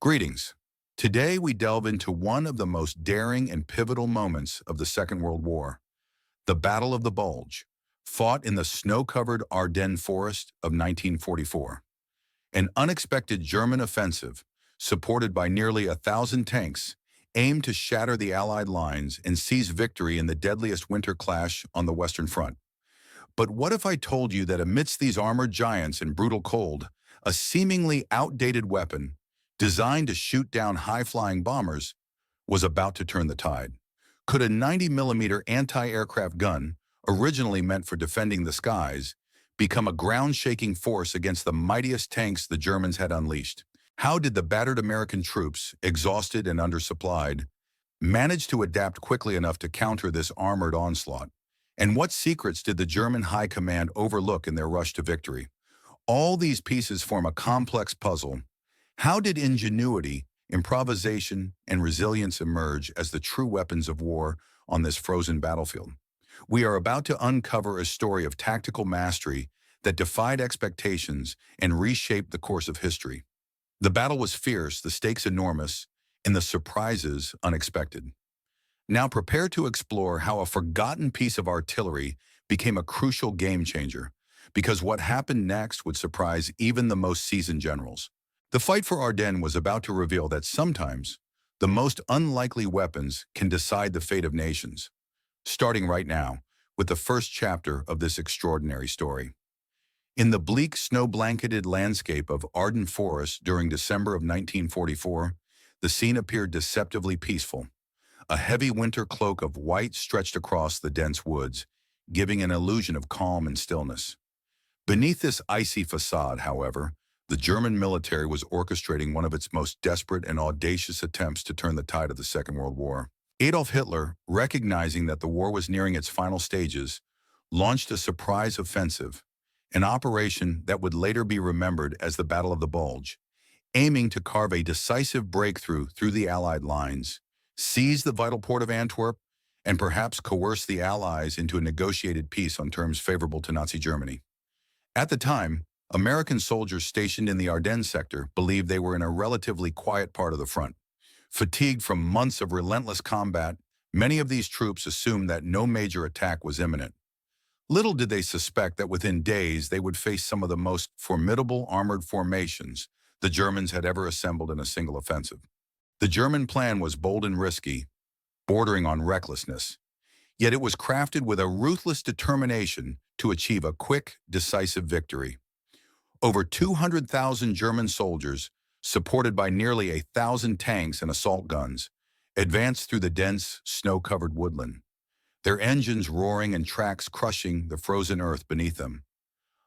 Greetings. Today we delve into one of the most daring and pivotal moments of the Second World War, the Battle of the Bulge, fought in the snow-covered Arden Forest of 1944. An unexpected German offensive, supported by nearly 1,000 tanks, aimed to shatter the Allied lines and seize victory in the deadliest winter clash on the Western Front. But what if I told you that amidst these armored giants and brutal cold, a seemingly outdated weapon, designed to shoot down high-flying bombers, was about to turn the tide? Could a 90mm anti-aircraft gun, originally meant for defending the skies, become a ground-shaking force against the mightiest tanks the Germans had unleashed? How did the battered American troops, exhausted and undersupplied, manage to adapt quickly enough to counter this armored onslaught? And what secrets did the German High Command overlook in their rush to victory? All these pieces form a complex puzzle. How did ingenuity, improvisation, and resilience emerge as the true weapons of war on this frozen battlefield? We are about to uncover a story of tactical mastery that defied expectations and reshaped the course of history. The battle was fierce, the stakes enormous, and the surprises unexpected. Now prepare to explore how a forgotten piece of artillery became a crucial game-changer, because what happened next would surprise even the most seasoned generals. The fight for Ardennes was about to reveal that sometimes the most unlikely weapons can decide the fate of nations. Starting right now with the first chapter of this extraordinary story. In the bleak, snow-blanketed landscape of Arden Forest during December of 1944, the scene appeared deceptively peaceful. A heavy winter cloak of white stretched across the dense woods, giving an illusion of calm and stillness. Beneath this icy facade, however, the German military was orchestrating one of its most desperate and audacious attempts to turn the tide of the Second World War. Adolf Hitler, recognizing that the war was nearing its final stages, launched a surprise offensive, an operation that would later be remembered as the Battle of the Bulge, aiming to carve a decisive breakthrough through the Allied lines, seize the vital port of Antwerp, and perhaps coerce the Allies into a negotiated peace on terms favorable to Nazi Germany. At the time, American soldiers stationed in the Ardennes sector believed they were in a relatively quiet part of the front. Fatigued from months of relentless combat, many of these troops assumed that no major attack was imminent. Little did they suspect that within days they would face some of the most formidable armored formations the Germans had ever assembled in a single offensive. The German plan was bold and risky, bordering on recklessness, yet it was crafted with a ruthless determination to achieve a quick, decisive victory. Over 200,000 German soldiers, supported by nearly 1,000 tanks and assault guns, advanced through the dense, snow-covered woodland, their engines roaring and tracks crushing the frozen earth beneath them.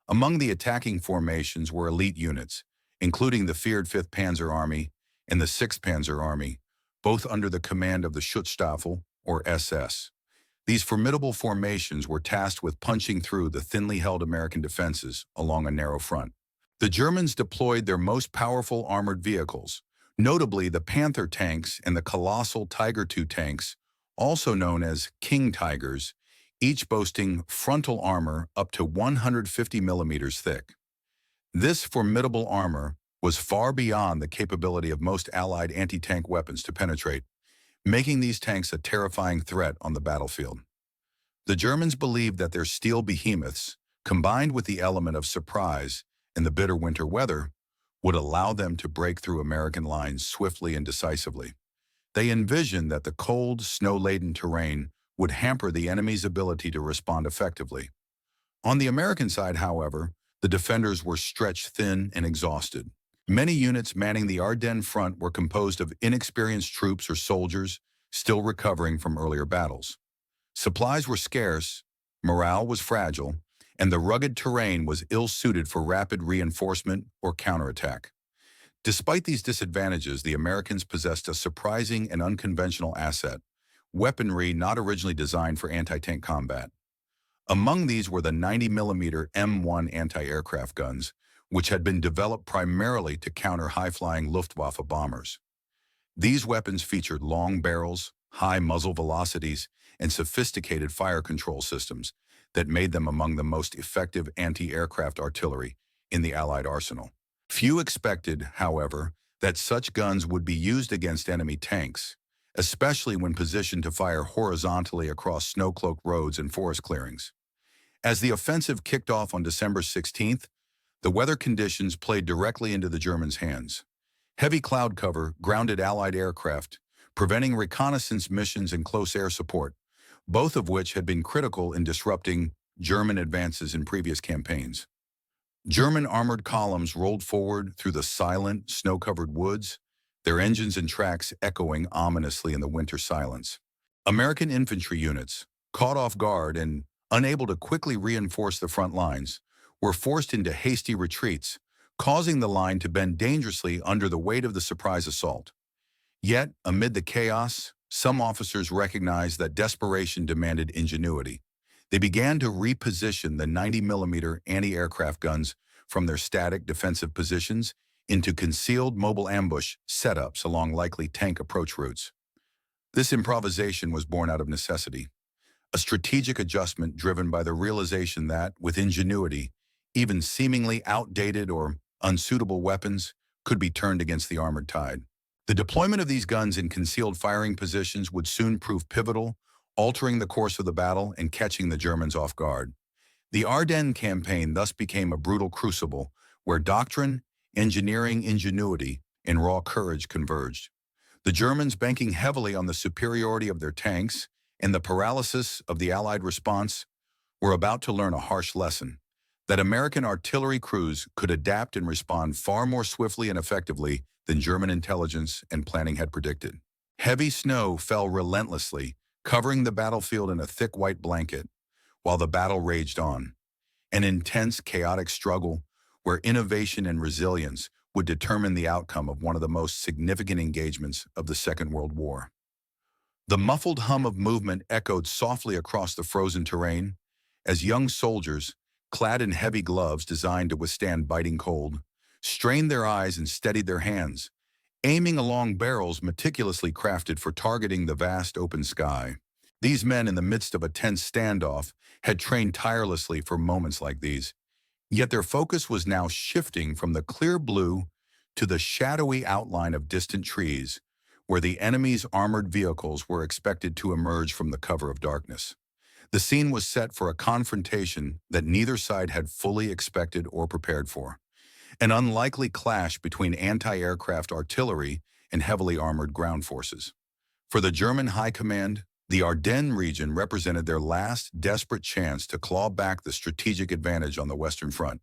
Among the attacking formations were elite units, including the feared 5th Panzer Army and the 6th Panzer Army, both under the command of the Schutzstaffel, or SS. These formidable formations were tasked with punching through the thinly held American defenses along a narrow front. The Germans deployed their most powerful armored vehicles, notably the Panther tanks and the colossal Tiger II tanks, also known as King Tigers, each boasting frontal armor up to 150 millimeters thick. This formidable armor was far beyond the capability of most Allied anti-tank weapons to penetrate, making these tanks a terrifying threat on the battlefield. The Germans believed that their steel behemoths, combined with the element of surprise and the bitter winter weather, would allow them to break through American lines swiftly and decisively. They envisioned that the cold, snow-laden terrain would hamper the enemy's ability to respond effectively. On the American side, however, the defenders were stretched thin and exhausted. Many units manning the Ardennes front were composed of inexperienced troops or soldiers still recovering from earlier battles. Supplies were scarce, morale was fragile, and the rugged terrain was ill-suited for rapid reinforcement or counterattack. Despite these disadvantages, the Americans possessed a surprising and unconventional asset, weaponry not originally designed for anti-tank combat. Among these were the 90mm M1 anti-aircraft guns, which had been developed primarily to counter high-flying Luftwaffe bombers. These weapons featured long barrels, high muzzle velocities, and sophisticated fire control systems that made them among the most effective anti-aircraft artillery in the Allied arsenal. Few expected, however, that such guns would be used against enemy tanks, especially when positioned to fire horizontally across snow-cloaked roads and forest clearings. As the offensive kicked off on December 16th, the weather conditions played directly into the Germans' hands. Heavy cloud cover grounded Allied aircraft, preventing reconnaissance missions and close air support, both of which had been critical in disrupting German advances in previous campaigns. German armored columns rolled forward through the silent, snow-covered woods, their engines and tracks echoing ominously in the winter silence. American infantry units, caught off guard and unable to quickly reinforce the front lines, were forced into hasty retreats, causing the line to bend dangerously under the weight of the surprise assault. Yet, amid the chaos, some officers recognized that desperation demanded ingenuity. They began to reposition the 90mm anti-aircraft guns from their static defensive positions into concealed mobile ambush setups along likely tank approach routes. This improvisation was born out of necessity, a strategic adjustment driven by the realization that, with ingenuity, even seemingly outdated or unsuitable weapons could be turned against the armored tide. The deployment of these guns in concealed firing positions would soon prove pivotal, altering the course of the battle and catching the Germans off guard. The Ardennes campaign thus became a brutal crucible where doctrine, engineering ingenuity, and raw courage converged. The Germans, banking heavily on the superiority of their tanks and the paralysis of the Allied response, were about to learn a harsh lesson: that American artillery crews could adapt and respond far more swiftly and effectively than German intelligence and planning had predicted. Heavy snow fell relentlessly, covering the battlefield in a thick white blanket, while the battle raged on. An intense, chaotic struggle where innovation and resilience would determine the outcome of one of the most significant engagements of the Second World War. The muffled hum of movement echoed softly across the frozen terrain as young soldiers, clad in heavy gloves designed to withstand biting cold, strained their eyes and steadied their hands, aiming along barrels meticulously crafted for targeting the vast open sky. These men, in the midst of a tense standoff, had trained tirelessly for moments like these, yet their focus was now shifting from the clear blue to the shadowy outline of distant trees, where the enemy's armored vehicles were expected to emerge from the cover of darkness. The scene was set for a confrontation that neither side had fully expected or prepared for: an unlikely clash between anti-aircraft artillery and heavily armored ground forces. For the German High Command, the Ardennes region represented their last desperate chance to claw back the strategic advantage on the Western Front.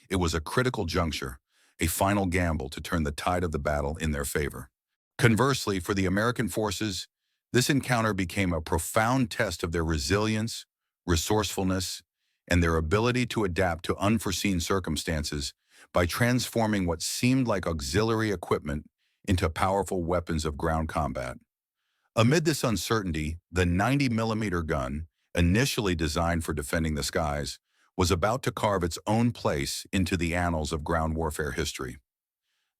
It was a critical juncture, a final gamble to turn the tide of the battle in their favor. Conversely, for the American forces, this encounter became a profound test of their resilience, resourcefulness, and their ability to adapt to unforeseen circumstances by transforming what seemed like auxiliary equipment into powerful weapons of ground combat. Amid this uncertainty, the 90mm gun, initially designed for defending the skies, was about to carve its own place into the annals of ground warfare history.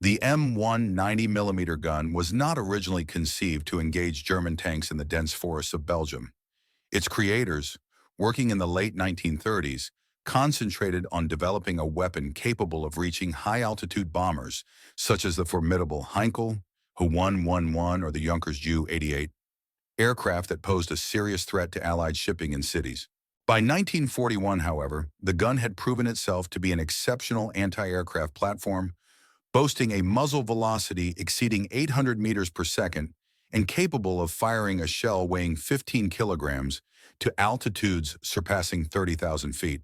The M1 90mm gun was not originally conceived to engage German tanks in the dense forests of Belgium. Its creators, working in the late 1930s, concentrated on developing a weapon capable of reaching high-altitude bombers, such as the formidable Heinkel, Hu-111, or the Junkers Ju-88, aircraft that posed a serious threat to Allied shipping in cities. By 1941, however, the gun had proven itself to be an exceptional anti-aircraft platform, boasting a muzzle velocity exceeding 800 meters per second and capable of firing a shell weighing 15 kilograms to altitudes surpassing 30,000 feet.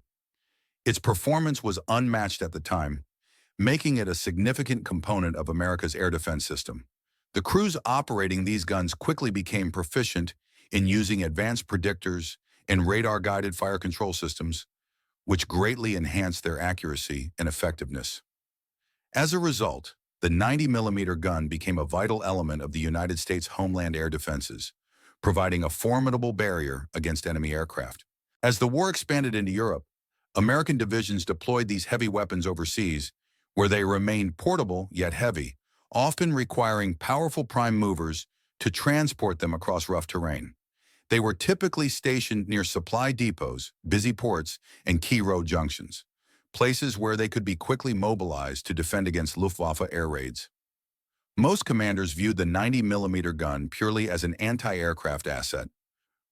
Its performance was unmatched at the time, making it a significant component of America's air defense system. The crews operating these guns quickly became proficient in using advanced predictors and radar-guided fire control systems, which greatly enhanced their accuracy and effectiveness. As a result, the 90mm gun became a vital element of the United States homeland air defenses, providing a formidable barrier against enemy aircraft. As the war expanded into Europe, American divisions deployed these heavy weapons overseas, where they remained portable yet heavy, often requiring powerful prime movers to transport them across rough terrain. They were typically stationed near supply depots, busy ports, and key road junctions, places where they could be quickly mobilized to defend against Luftwaffe air raids. Most commanders viewed the 90 millimeter gun purely as an anti-aircraft asset,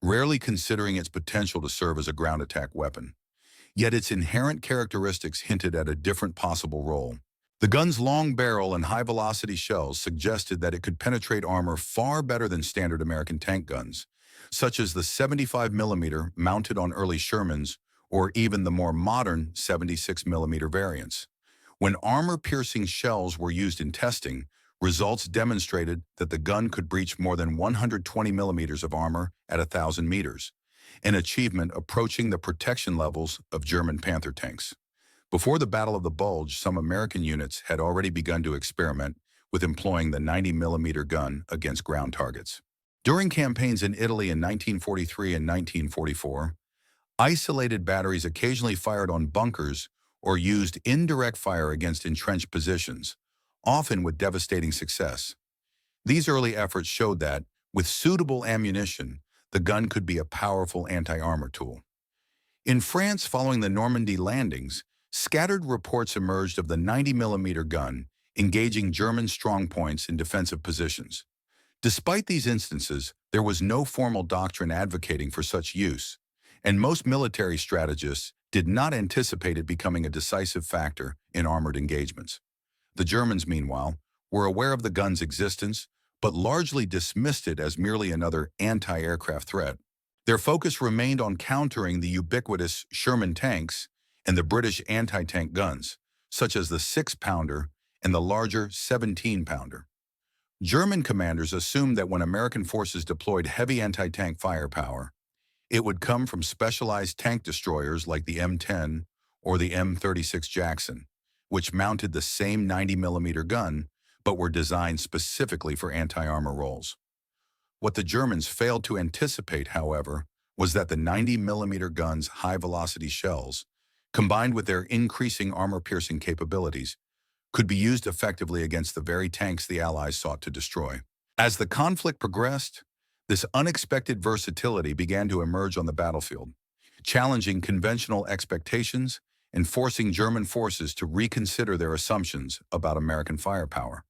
rarely considering its potential to serve as a ground attack weapon. Yet its inherent characteristics hinted at a different possible role. The gun's long barrel and high-velocity shells suggested that it could penetrate armor far better than standard American tank guns, such as the 75 millimeter mounted on early Shermans or even the more modern 76 millimeter variants. When armor-piercing shells were used in testing, results demonstrated that the gun could breach more than 120 millimeters of armor at 1,000 meters, an achievement approaching the protection levels of German Panther tanks. Before the Battle of the Bulge, some American units had already begun to experiment with employing the 90 millimeter gun against ground targets. During campaigns in Italy in 1943 and 1944, isolated batteries occasionally fired on bunkers or used indirect fire against entrenched positions, often with devastating success. These early efforts showed that, with suitable ammunition, the gun could be a powerful anti-armor tool. In France, following the Normandy landings, scattered reports emerged of the 90 millimeter gun engaging German strongpoints in defensive positions. Despite these instances, there was no formal doctrine advocating for such use, and most military strategists did not anticipate it becoming a decisive factor in armored engagements. The Germans, meanwhile, were aware of the gun's existence, but largely dismissed it as merely another anti-aircraft threat. Their focus remained on countering the ubiquitous Sherman tanks and the British anti-tank guns, such as the 6-pounder and the larger 17-pounder. German commanders assumed that when American forces deployed heavy anti-tank firepower, it would come from specialized tank destroyers like the M10 or the M36 Jackson, which mounted the same 90 millimeter gun but were designed specifically for anti-armor roles. What the Germans failed to anticipate, however, was that the 90 millimeter gun's high-velocity shells, combined with their increasing armor-piercing capabilities, could be used effectively against the very tanks the Allies sought to destroy. As the conflict progressed, this unexpected versatility began to emerge on the battlefield, challenging conventional expectations and forcing German forces to reconsider their assumptions about American firepower.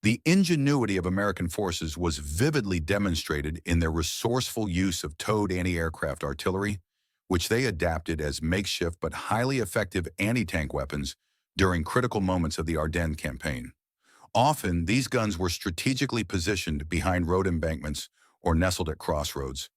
The ingenuity of American forces was vividly demonstrated in their resourceful use of towed anti-aircraft artillery, which they adapted as makeshift but highly effective anti-tank weapons during critical moments of the Ardennes campaign. Often, these guns were strategically positioned behind road embankments or nestled at crossroads,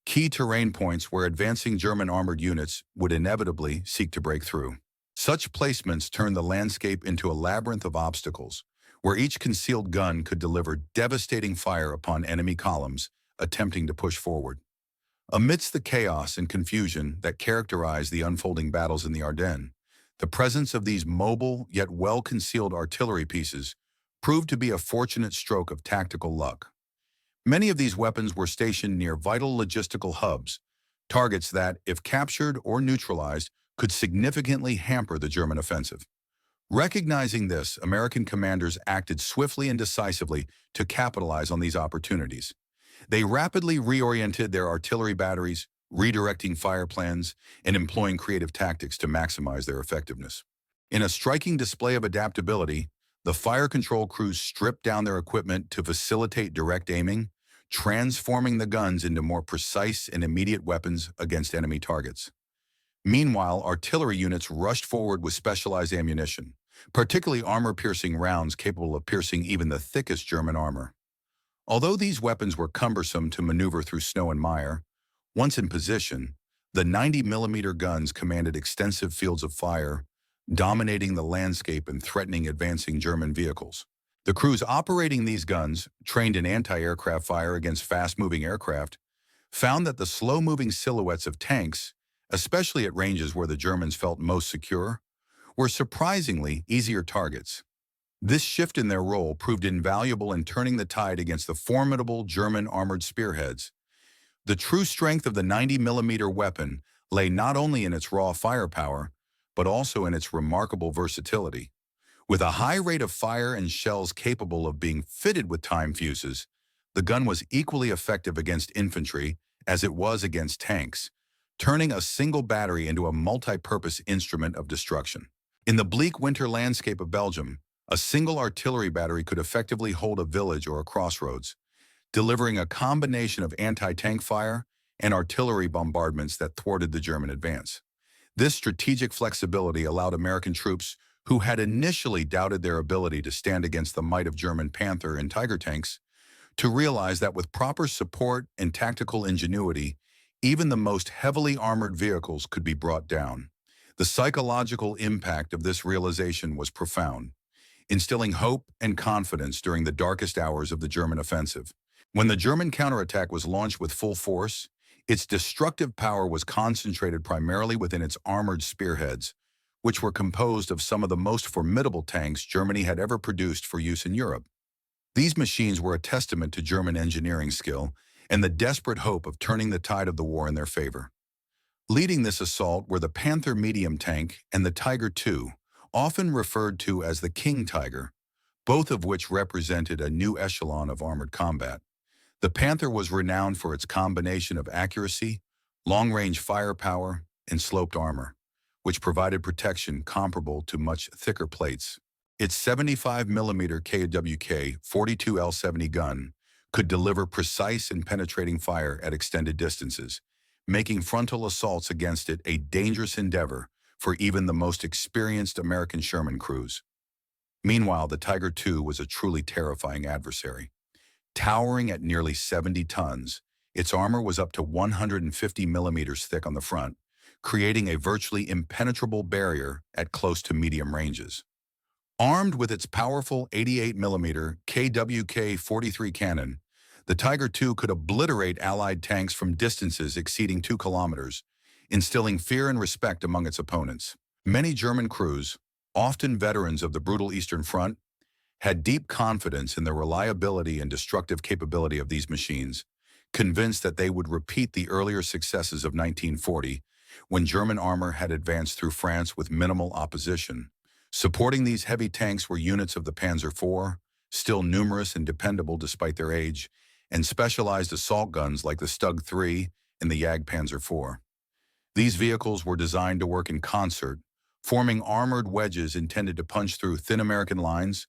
key terrain points where advancing German armored units would inevitably seek to break through. Such placements turned the landscape into a labyrinth of obstacles, where each concealed gun could deliver devastating fire upon enemy columns attempting to push forward. Amidst the chaos and confusion that characterized the unfolding battles in the Ardennes, the presence of these mobile yet well-concealed artillery pieces proved to be a fortunate stroke of tactical luck. Many of these weapons were stationed near vital logistical hubs, targets that, if captured or neutralized, could significantly hamper the German offensive. Recognizing this, American commanders acted swiftly and decisively to capitalize on these opportunities. They rapidly reoriented their artillery batteries, redirecting fire plans and employing creative tactics to maximize their effectiveness. In a striking display of adaptability, the fire control crews stripped down their equipment to facilitate direct aiming, transforming the guns into more precise and immediate weapons against enemy targets. Meanwhile, artillery units rushed forward with specialized ammunition, particularly armor-piercing rounds capable of piercing even the thickest German armor. Although these weapons were cumbersome to maneuver through snow and mire, once in position, the 90 millimeter guns commanded extensive fields of fire, dominating the landscape and threatening advancing German vehicles. The crews operating these guns, trained in anti-aircraft fire against fast-moving aircraft, found that the slow-moving silhouettes of tanks, especially at ranges where the Germans felt most secure, were surprisingly easier targets. This shift in their role proved invaluable in turning the tide against the formidable German armored spearheads. The true strength of the 90 millimeter weapon lay not only in its raw firepower, but also in its remarkable versatility. With a high rate of fire and shells capable of being fitted with time fuses, the gun was equally effective against infantry as it was against tanks, turning a single battery into a multi-purpose instrument of destruction. In the bleak winter landscape of Belgium, A single artillery battery could effectively hold a village or a crossroads, delivering a combination of anti-tank fire and artillery bombardments that thwarted the German advance. This strategic flexibility allowed American troops who had initially doubted their ability to stand against the might of German Panther and Tiger tanks to realize that with proper support and tactical ingenuity, even the most heavily armored vehicles could be brought down. The psychological impact of this realization was profound, instilling hope and confidence during the darkest hours of the German offensive. When the German counterattack was launched with full force, its destructive power was concentrated primarily within its armored spearheads, which were composed of some of the most formidable tanks Germany had ever produced for use in Europe. These machines were a testament to German engineering skill and the desperate hope of turning the tide of the war in their favor. Leading this assault were the Panther medium tank and the Tiger II, often referred to as the King Tiger, both of which represented a new echelon of armored combat. The Panther was renowned for its combination of accuracy, long-range firepower, and sloped armor, which provided protection comparable to much thicker plates. Its 75mm KWK 42L70 gun could deliver precise and penetrating fire at extended distances, making frontal assaults against it a dangerous endeavor for even the most experienced American Sherman crews. Meanwhile, the Tiger II was a truly terrifying adversary. Towering at nearly 70 tons, its armor was up to 150 millimeters thick on the front, creating a virtually impenetrable barrier at close to medium ranges. Armed with its powerful 88mm KWK-43 cannon, the Tiger II could obliterate Allied tanks from distances exceeding 2 kilometers, instilling fear and respect among its opponents. Many German crews, often veterans of the brutal Eastern Front, had deep confidence in the reliability and destructive capability of these machines, convinced that they would repeat the earlier successes of 1940, when German armor had advanced through France with minimal opposition. Supporting these heavy tanks were units of the Panzer IV, still numerous and dependable despite their age, and specialized assault guns like the Stug III and the Jagdpanzer IV. These vehicles were designed to work in concert, forming armored wedges intended to punch through thin American lines,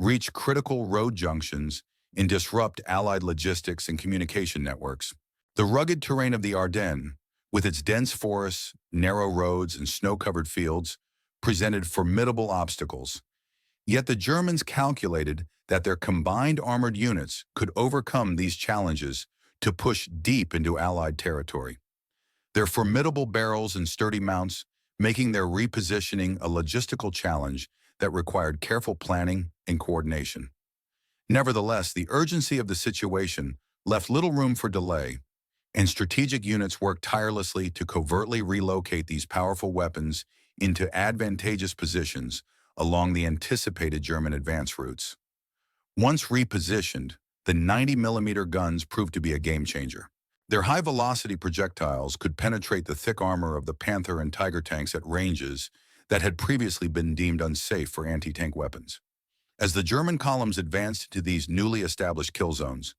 reach critical road junctions, and disrupt Allied logistics and communication networks. The rugged terrain of the Ardennes, with its dense forests, narrow roads, and snow-covered fields, presented formidable obstacles. Yet the Germans calculated that their combined armored units could overcome these challenges to push deep into Allied territory. Their formidable barrels and sturdy mounts making their repositioning a logistical challenge that required careful planning and coordination. Nevertheless, the urgency of the situation left little room for delay, and strategic units worked tirelessly to covertly relocate these powerful weapons into advantageous positions along the anticipated German advance routes. Once repositioned, the 90mm guns proved to be a game-changer. Their high-velocity projectiles could penetrate the thick armor of the Panther and Tiger tanks at ranges that had previously been deemed unsafe for anti-tank weapons. As the German columns advanced to these newly established kill zones,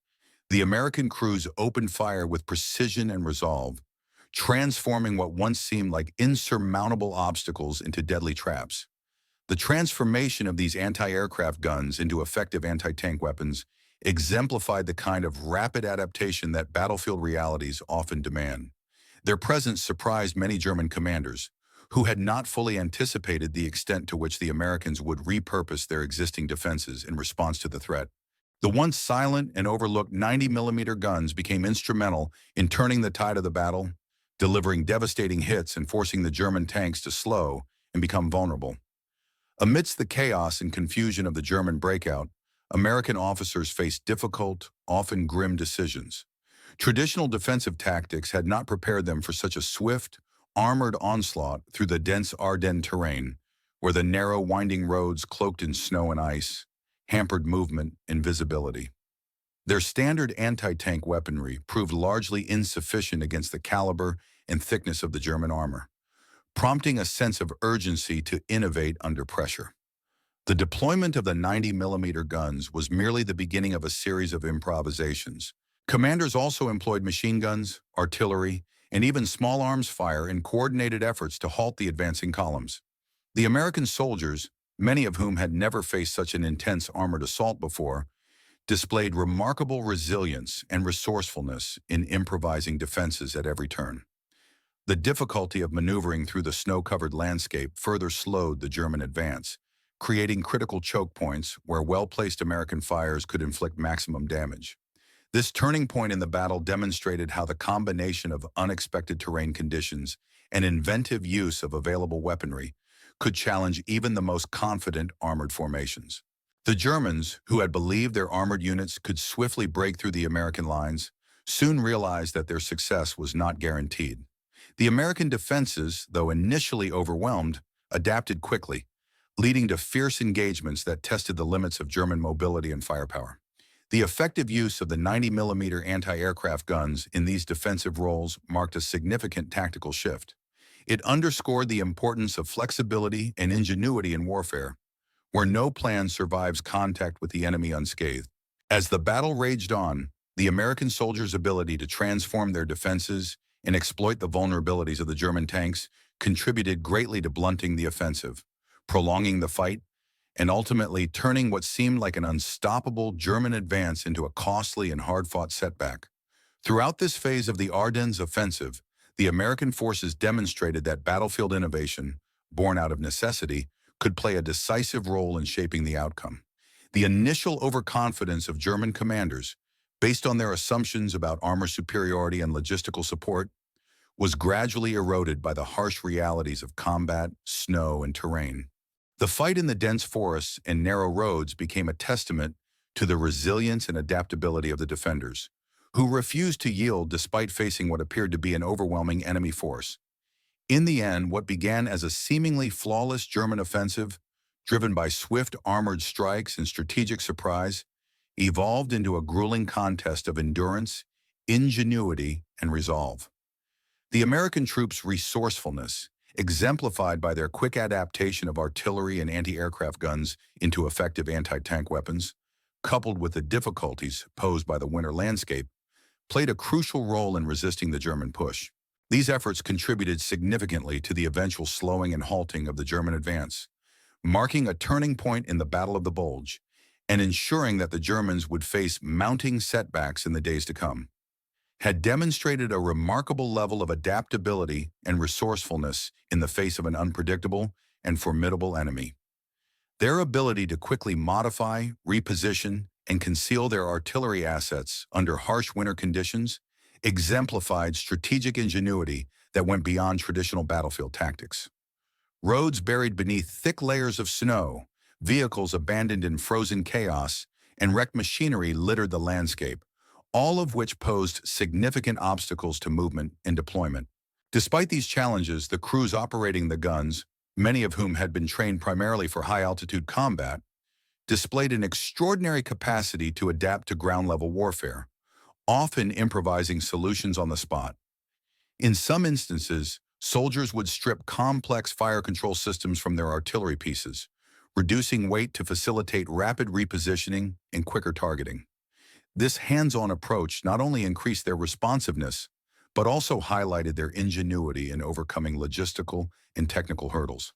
the American crews opened fire with precision and resolve, transforming what once seemed like insurmountable obstacles into deadly traps. The transformation of these anti-aircraft guns into effective anti-tank weapons exemplified the kind of rapid adaptation that battlefield realities often demand. Their presence surprised many German commanders, who had not fully anticipated the extent to which the Americans would repurpose their existing defenses in response to the threat. The once silent and overlooked 90mm guns became instrumental in turning the tide of the battle, delivering devastating hits and forcing the German tanks to slow and become vulnerable. Amidst the chaos and confusion of the German breakout, American officers faced difficult, often grim decisions. Traditional defensive tactics had not prepared them for such a swift, armored onslaught through the dense Ardennes terrain, where the narrow, winding roads cloaked in snow and ice hampered movement and visibility. Their standard anti-tank weaponry proved largely insufficient against the caliber and thickness of the German armor, prompting a sense of urgency to innovate under pressure. The deployment of the 90mm guns was merely the beginning of a series of improvisations. Commanders also employed machine guns, artillery, and even small arms fire in coordinated efforts to halt the advancing columns. The American soldiers, many of whom had never faced such an intense armored assault before, displayed remarkable resilience and resourcefulness in improvising defenses at every turn. The difficulty of maneuvering through the snow-covered landscape further slowed the German advance, creating critical choke points where well-placed American fires could inflict maximum damage. This turning point in the battle demonstrated how the combination of unexpected terrain conditions and inventive use of available weaponry could challenge even the most confident armored formations. The Germans, who had believed their armored units could swiftly break through the American lines, soon realized that their success was not guaranteed. The American defenses, though initially overwhelmed, adapted quickly, leading to fierce engagements that tested the limits of German mobility and firepower. The effective use of the 90mm anti-aircraft guns in these defensive roles marked a significant tactical shift. It underscored the importance of flexibility and ingenuity in warfare, where no plan survives contact with the enemy unscathed. As the battle raged on, the American soldiers' ability to transform their defenses and exploit the vulnerabilities of the German tanks contributed greatly to blunting the offensive, prolonging the fight, and ultimately turning what seemed like an unstoppable German advance into a costly and hard-fought setback. Throughout this phase of the Ardennes offensive, the American forces demonstrated that battlefield innovation, born out of necessity, could play a decisive role in shaping the outcome. The initial overconfidence of German commanders, based on their assumptions about armor superiority and logistical support, was gradually eroded by the harsh realities of combat, snow, and terrain. The fight in the dense forests and narrow roads became a testament to the resilience and adaptability of the defenders, who refused to yield despite facing what appeared to be an overwhelming enemy force. In the end, what began as a seemingly flawless German offensive, driven by swift armored strikes and strategic surprise, evolved into a grueling contest of endurance, ingenuity, and resolve. The American troops' resourcefulness, exemplified by their quick adaptation of artillery and anti-aircraft guns into effective anti-tank weapons, coupled with the difficulties posed by the winter landscape, played a crucial role in resisting the German push. These efforts contributed significantly to the eventual slowing and halting of the German advance, marking a turning point in the Battle of the Bulge, and ensuring that the Germans would face mounting setbacks in the days to come. Had demonstrated a remarkable level of adaptability and resourcefulness in the face of an unpredictable and formidable enemy. Their ability to quickly modify, reposition, and conceal their artillery assets under harsh winter conditions exemplified strategic ingenuity that went beyond traditional battlefield tactics. Roads buried beneath thick layers of snow, vehicles abandoned in frozen chaos, and wrecked machinery littered the landscape, all of which posed significant obstacles to movement and deployment. Despite these challenges, the crews operating the guns, many of whom had been trained primarily for high-altitude combat, displayed an extraordinary capacity to adapt to ground-level warfare, often improvising solutions on the spot. In some instances, soldiers would strip complex fire control systems from their artillery pieces, reducing weight to facilitate rapid repositioning and quicker targeting. This hands-on approach not only increased their responsiveness, but also highlighted their ingenuity in overcoming logistical and technical hurdles.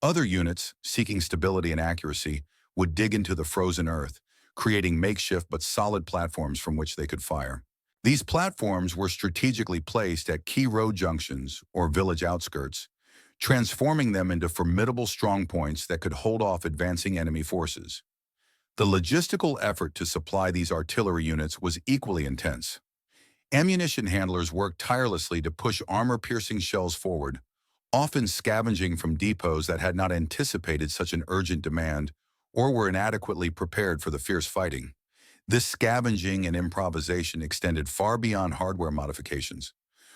Other units, seeking stability and accuracy, would dig into the frozen earth, creating makeshift but solid platforms from which they could fire. These platforms were strategically placed at key road junctions or village outskirts, transforming them into formidable strongpoints that could hold off advancing enemy forces. The logistical effort to supply these artillery units was equally intense. Ammunition handlers worked tirelessly to push armor-piercing shells forward, often scavenging from depots that had not anticipated such an urgent demand or were inadequately prepared for the fierce fighting. This scavenging and improvisation extended far beyond hardware modifications.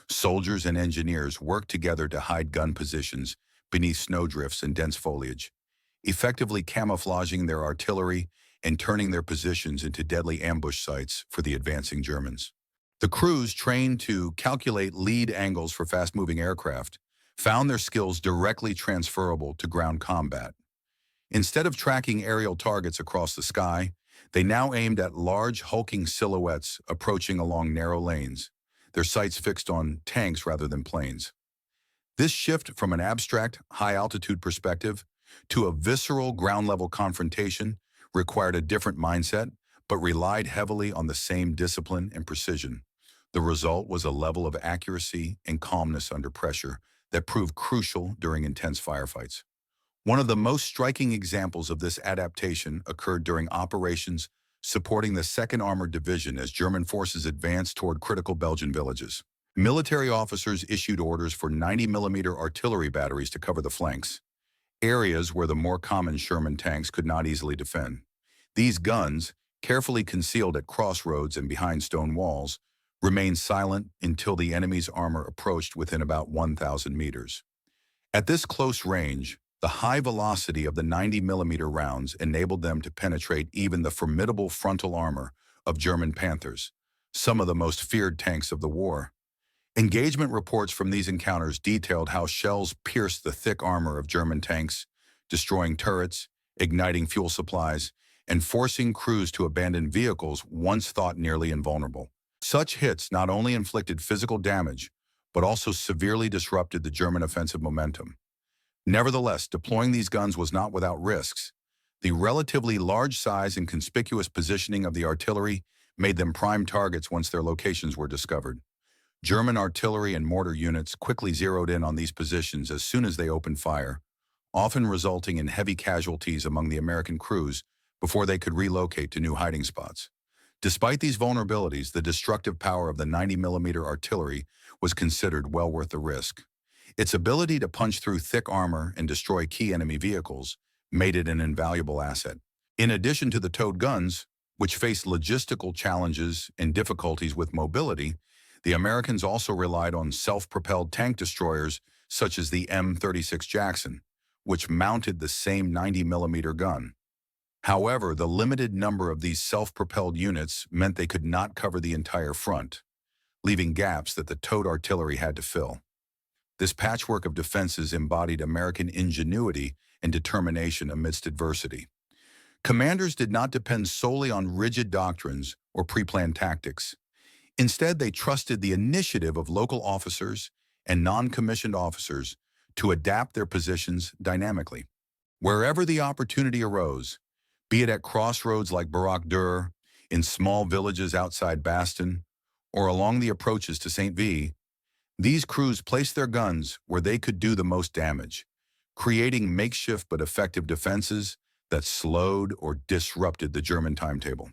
Soldiers and engineers worked together to hide gun positions beneath snowdrifts and dense foliage, effectively camouflaging their artillery and turning their positions into deadly ambush sites for the advancing Germans. The crews, trained to calculate lead angles for fast-moving aircraft, found their skills directly transferable to ground combat. Instead of tracking aerial targets across the sky, they now aimed at large, hulking silhouettes approaching along narrow lanes, their sights fixed on tanks rather than planes. This shift from an abstract, high-altitude perspective to a visceral ground-level confrontation required a different mindset, but relied heavily on the same discipline and precision. The result was a level of accuracy and calmness under pressure that proved crucial during intense firefights. One of the most striking examples of this adaptation occurred during operations supporting the 2nd Armored Division as German forces advanced toward critical Belgian villages. Military officers issued orders for 90mm artillery batteries to cover the flanks, areas where the more common Sherman tanks could not easily defend. These guns, carefully concealed at crossroads and behind stone walls, remained silent until the enemy's armor approached within about 1,000 meters. At this close range, the high velocity of the 90mm rounds enabled them to penetrate even the formidable frontal armor of German Panthers, some of the most feared tanks of the war. Engagement reports from these encounters detailed how shells pierced the thick armor of German tanks, destroying turrets, igniting fuel supplies, and forcing crews to abandon vehicles once thought nearly invulnerable. Such hits not only inflicted physical damage, but also severely disrupted the German offensive momentum. Nevertheless, deploying these guns was not without risks. The relatively large size and conspicuous positioning of the artillery made them prime targets once their locations were discovered. German artillery and mortar units quickly zeroed in on these positions as soon as they opened fire, often resulting in heavy casualties among the American crews before they could relocate to new hiding spots. Despite these vulnerabilities, the destructive power of the 90mm artillery was considered well worth the risk. Its ability to punch through thick armor and destroy key enemy vehicles made it an invaluable asset. In addition to the towed guns, which faced logistical challenges and difficulties with mobility, the Americans also relied on self-propelled tank destroyers such as the M36 Jackson, which mounted the same 90mm gun. However, the limited number of these self-propelled units meant they could not cover the entire front, leaving gaps that the towed artillery had to fill. This patchwork of defenses embodied American ingenuity and determination amidst adversity. Commanders did not depend solely on rigid doctrines or pre-planned tactics. Instead, they trusted the initiative of local officers and non-commissioned officers to adapt their positions dynamically. Wherever the opportunity arose, be it at crossroads like Barak Dur, in small villages outside Baston, or along the approaches to St. V, these crews placed their guns where they could do the most damage, creating makeshift but effective defenses that slowed or disrupted the German timetable.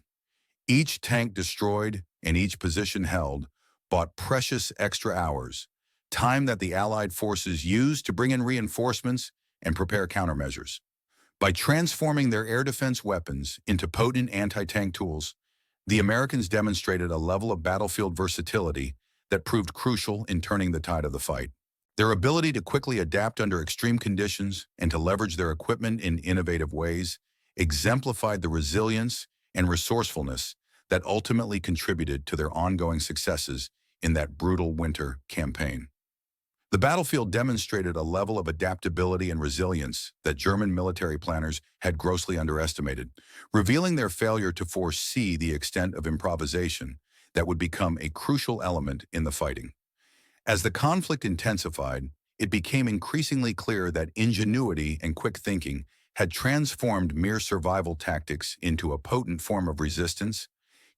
Each tank destroyed and each position held bought precious extra hours, time that the Allied forces used to bring in reinforcements and prepare countermeasures. By transforming their air defense weapons into potent anti-tank tools, the Americans demonstrated a level of battlefield versatility that proved crucial in turning the tide of the fight. Their ability to quickly adapt under extreme conditions and to leverage their equipment in innovative ways exemplified the resilience and resourcefulness that ultimately contributed to their ongoing successes in that brutal winter campaign. The battlefield demonstrated a level of adaptability and resilience that German military planners had grossly underestimated, revealing their failure to foresee the extent of improvisation that would become a crucial element in the fighting. As the conflict intensified, it became increasingly clear that ingenuity and quick thinking had transformed mere survival tactics into a potent form of resistance,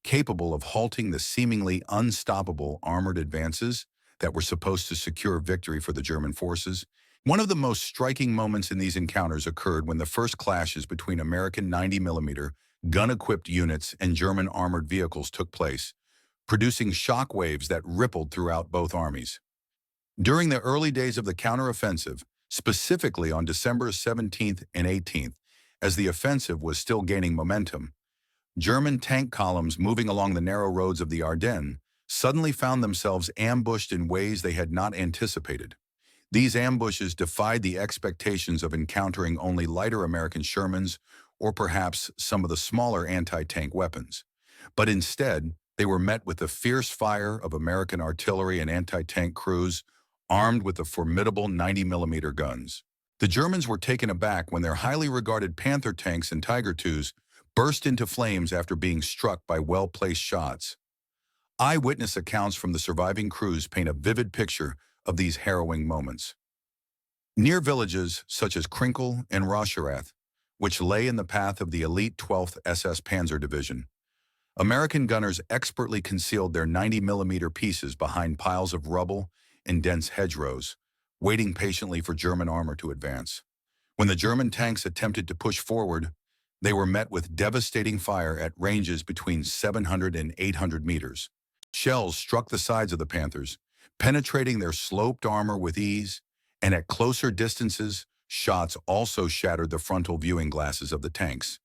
capable of halting the seemingly unstoppable armored advances that were supposed to secure victory for the German forces. One of the most striking moments in these encounters occurred when the first clashes between American 90mm gun-equipped units and German armored vehicles took place, producing shock waves that rippled throughout both armies. During the early days of the counteroffensive, specifically on December 17th and 18th, as the offensive was still gaining momentum, German tank columns moving along the narrow roads of the Ardennes suddenly found themselves ambushed in ways they had not anticipated. These ambushes defied the expectations of encountering only lighter American Shermans or perhaps some of the smaller anti-tank weapons. But instead, they were met with the fierce fire of American artillery and anti-tank crews armed with the formidable 90mm guns. The Germans were taken aback when their highly regarded Panther tanks and Tiger IIs burst into flames after being struck by well-placed shots. Eyewitness accounts from the surviving crews paint a vivid picture of these harrowing moments. Near villages such as Krinkel and Rosherath, which lay in the path of the elite 12th SS Panzer Division, American gunners expertly concealed their 90mm pieces behind piles of rubble and dense hedgerows, waiting patiently for German armor to advance. When the German tanks attempted to push forward, they were met with devastating fire at ranges between 700 and 800 meters. Shells struck the sides of the Panthers, penetrating their sloped armor with ease, and at closer distances, shots also shattered the frontal viewing glasses of the tanks,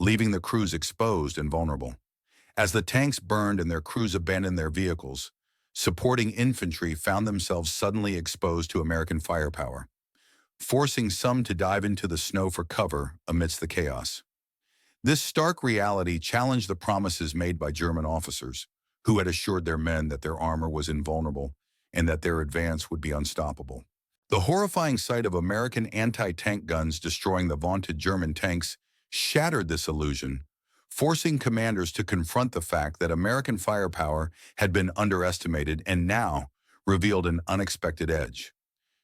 leaving the crews exposed and vulnerable. As the tanks burned and their crews abandoned their vehicles, supporting infantry found themselves suddenly exposed to American firepower, forcing some to dive into the snow for cover amidst the chaos. This stark reality challenged the promises made by German officers, who had assured their men that their armor was invulnerable and that their advance would be unstoppable. The horrifying sight of American anti-tank guns destroying the vaunted German tanks shattered this illusion, forcing commanders to confront the fact that American firepower had been underestimated and now revealed an unexpected edge.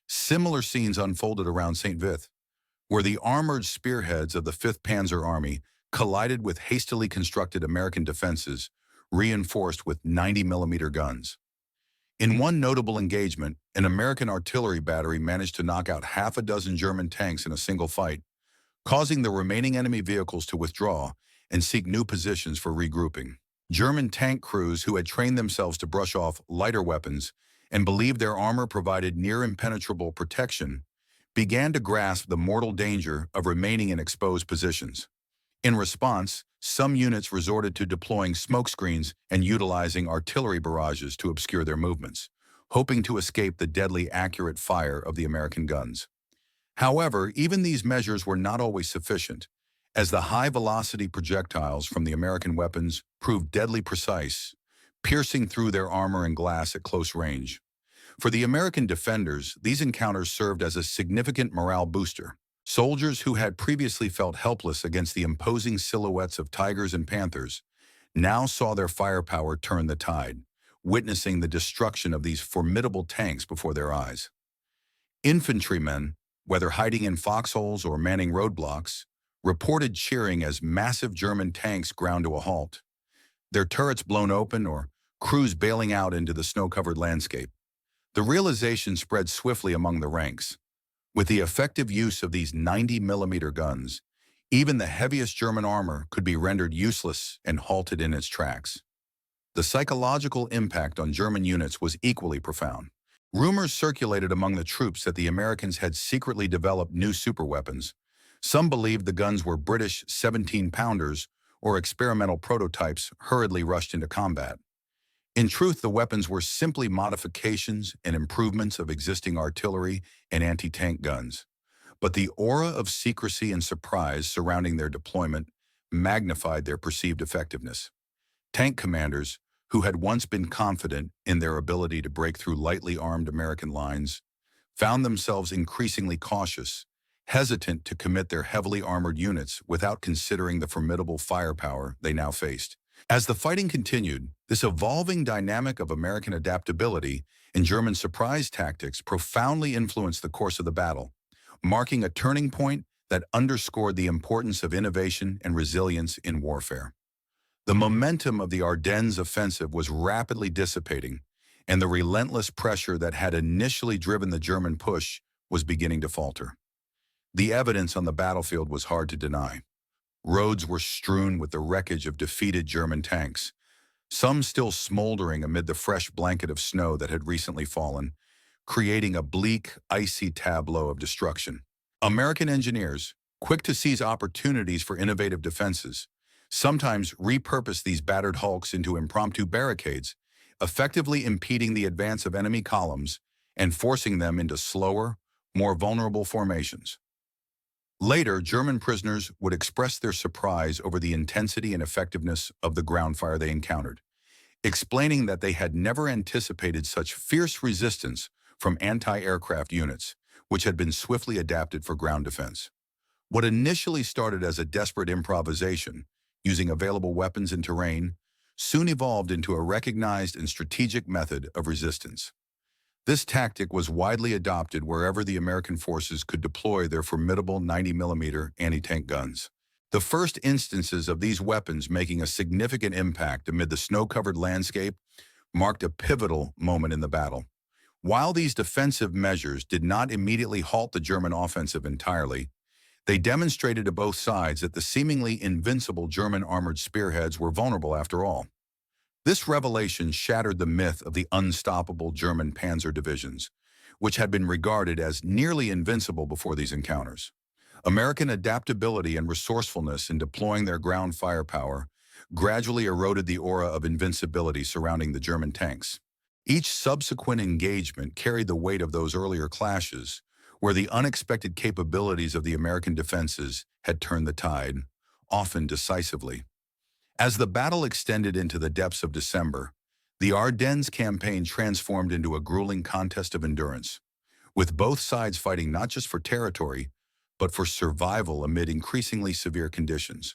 Similar scenes unfolded around St. Vith, where the armored spearheads of the 5th Panzer Army collided with hastily constructed American defenses, reinforced with 90mm guns. In one notable engagement, an American artillery battery managed to knock out half a dozen German tanks in a single fight, causing the remaining enemy vehicles to withdraw and seek new positions for regrouping. German tank crews who had trained themselves to brush off lighter weapons and believed their armor provided near-impenetrable protection began to grasp the mortal danger of remaining in exposed positions. In response, some units resorted to deploying smokescreens and utilizing artillery barrages to obscure their movements, hoping to escape the deadly accurate fire of the American guns. However, even these measures were not always sufficient, as the high-velocity projectiles from the American weapons proved deadly precise, piercing through their armor and glass at close range. For the American defenders, these encounters served as a significant morale booster. Soldiers who had previously felt helpless against the imposing silhouettes of tigers and panthers now saw their firepower turn the tide, witnessing the destruction of these formidable tanks before their eyes. Infantrymen, whether hiding in foxholes or manning roadblocks, reported cheering as massive German tanks ground to a halt, their turrets blown open or crews bailing out into the snow-covered landscape. The realization spread swiftly among the ranks. With the effective use of these 90mm guns, even the heaviest German armor could be rendered useless and halted in its tracks. The psychological impact on German units was equally profound. Rumors circulated among the troops that the Americans had secretly developed new superweapons. Some believed the guns were British 17-pounders or experimental prototypes hurriedly rushed into combat. In truth, the weapons were simply modifications and improvements of existing artillery and anti-tank guns. But the aura of secrecy and surprise surrounding their deployment magnified their perceived effectiveness. Tank commanders, who had once been confident in their ability to break through lightly armed American lines, found themselves increasingly cautious, hesitant to commit their heavily armored units without considering the formidable firepower they now faced. As the fighting continued, this evolving dynamic of American adaptability and German surprise tactics profoundly influenced the course of the battle, marking a turning point that underscored the importance of innovation and resilience in warfare. The momentum of the Ardennes offensive was rapidly dissipating, and the relentless pressure that had initially driven the German push was beginning to falter. The evidence on the battlefield was hard to deny. Roads were strewn with the wreckage of defeated German tanks, some still smoldering amid the fresh blanket of snow that had recently fallen, creating a bleak, icy tableau of destruction. American engineers, quick to seize opportunities for innovative defenses, sometimes repurposed these battered hulks into impromptu barricades, effectively impeding the advance of enemy columns and forcing them into slower, more vulnerable formations. Later, German prisoners would express their surprise over the intensity and effectiveness of the ground fire they encountered, explaining that they had never anticipated such fierce resistance from anti-aircraft units, which had been swiftly adapted for ground defense. What initially started as a desperate improvisation, using available weapons and terrain, soon evolved into a recognized and strategic method of resistance. This tactic was widely adopted wherever the American forces could deploy their formidable 90mm anti-tank guns. The first instances of these weapons making a significant impact amid the snow-covered landscape marked a pivotal moment in the battle. While these defensive measures did not immediately halt the German offensive entirely, they demonstrated to both sides that the seemingly invincible German armored spearheads were vulnerable after all. This revelation shattered the myth of the unstoppable German panzer divisions, which had been regarded as nearly invincible before these encounters. American adaptability and resourcefulness in deploying their ground firepower gradually eroded the aura of invincibility surrounding the German tanks. Each subsequent engagement carried the weight of those earlier clashes, where the unexpected capabilities of the American defenses had turned the tide, often decisively. As the battle extended into the depths of December, the Ardennes campaign transformed into a grueling contest of endurance, with both sides fighting not just for territory, but for survival amid increasingly severe conditions.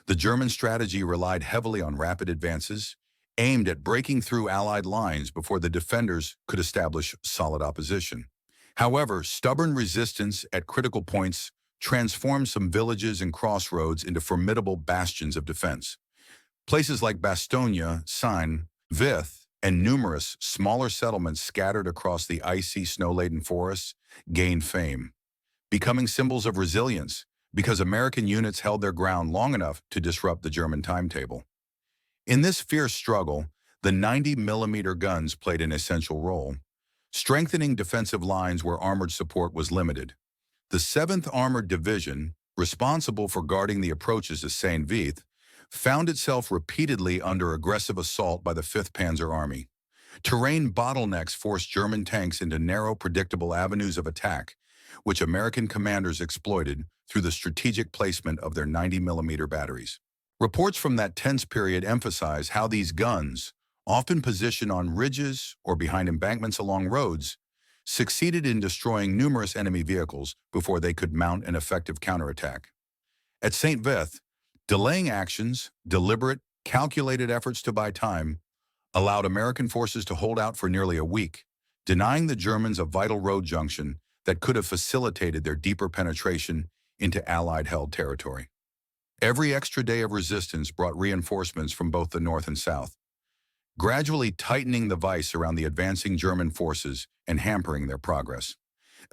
The German strategy relied heavily on rapid advances, aimed at breaking through Allied lines before the defenders could establish solid opposition. However, stubborn resistance at critical points transformed some villages and crossroads into formidable bastions of defense. Places like Bastogne, Saint, Vith, and numerous smaller settlements scattered across the icy, snow-laden forests gained fame, becoming symbols of resilience because American units held their ground long enough to disrupt the German timetable. In this fierce struggle, the 90mm guns played an essential role, strengthening defensive lines where armored support was limited. The 7th Armored Division, responsible for guarding the approaches to Saint-Vith, found itself repeatedly under aggressive assault by the 5th Panzer Army. Terrain bottlenecks forced German tanks into narrow, predictable avenues of attack, which American commanders exploited through the strategic placement of their 90mm batteries. Reports from that tense period emphasize how these guns, often positioned on ridges or behind embankments along roads, succeeded in destroying numerous enemy vehicles before they could mount an effective counterattack. At St. Vith, delaying actions, deliberate, calculated efforts to buy time, allowed American forces to hold out for nearly a week, denying the Germans a vital road junction that could have facilitated their deeper penetration into Allied-held territory. Every extra day of resistance brought reinforcements from both the north and south, gradually tightening the vice around the advancing German forces and hampering their progress.